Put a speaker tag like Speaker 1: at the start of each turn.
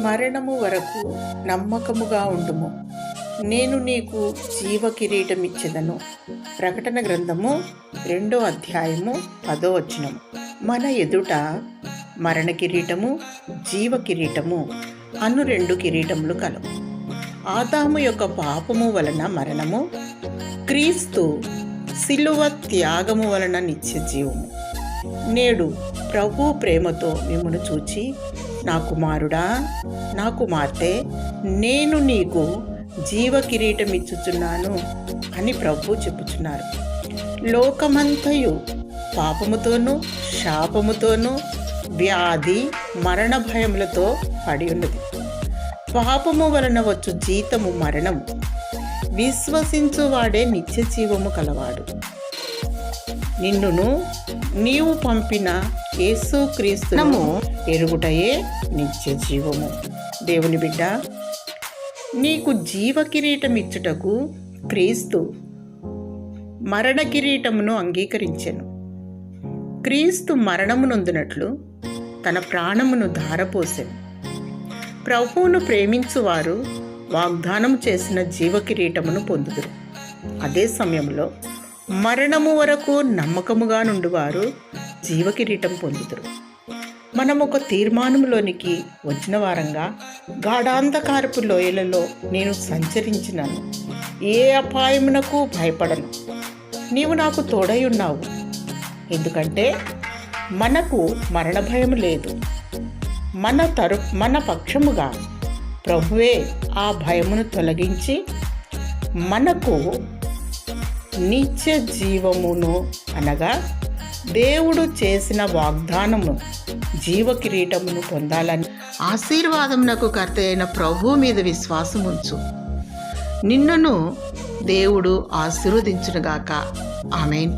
Speaker 1: మరణము వరకు నమ్మకముగా ఉండుము, నేను నీకు జీవ కిరీటమిచ్చెదను. ప్రకటన గ్రంథము 2వ అధ్యాయము 10వ వచనము. మన ఎదుట మరణ కిరీటము, జీవ కిరీటము అను 2 కిరీటములు కలవు. ఆదాము యొక్క పాపము వలన మరణము, క్రీస్తు శిలువ త్యాగము వలన నిత్య జీవము. నేడు ప్రభు ప్రేమతో మిమ్మును చూచి, నా కుమారుడా, నా కుమార్తె, నేను నీకు జీవ కిరీటం ఇచ్చుచున్నాను అని ప్రభు చెప్పుచున్నారు. లోకమంతయు పాపముతోనూ శాపముతోనూ వ్యాధి మరణ భయములతో పడి ఉన్నది. పాపము వలన వచ్చు జీతము మరణము, విశ్వసించువాడే నిత్య జీవము కలవాడు. నిన్నును నీవు పంపిన యేసుక్రీస్తును ఎరుగుటయే నిత్య జీవము. దేవుని బిడ్డ, నీకు జీవ కిరీటం ఇచ్చుటకు క్రీస్తు మరణ కిరీటమును అంగీకరించెను. క్రీస్తు మరణము నొందినట్లు తన ప్రాణమును ధారపోసెను. ప్రభువును ప్రేమించువారు వాగ్దానం చేసిన జీవ కిరీటమును పొందుదురు. అదే సమయంలో మరణము వరకు నమ్మకముగా నుండివారు జీవ కిరీటం పొందుదురు. మనం ఒక తీర్మానంలోనికి వచ్చిన వారంగా, గాఢాంధకారపు లోయలలో నేను సంచరించినాను, ఏ అపాయమునకు భయపడను, నీవు నాకు తోడై ఉన్నావు. ఎందుకంటే మనకు మరణ భయం లేదు. మన పక్షముగా ప్రభువే ఆ భయమును తొలగించి మనకు నిత్య జీవమును అనగా దేవుడు చేసిన వాగ్దానము జీవ కిరీటమును పొందాలని ఆశీర్వాదమునకు కర్త అయిన ప్రభు మీద విశ్వాసం ఉంచు. నిన్నును దేవుడు ఆశీర్వదించునుగాక. ఆమేన్.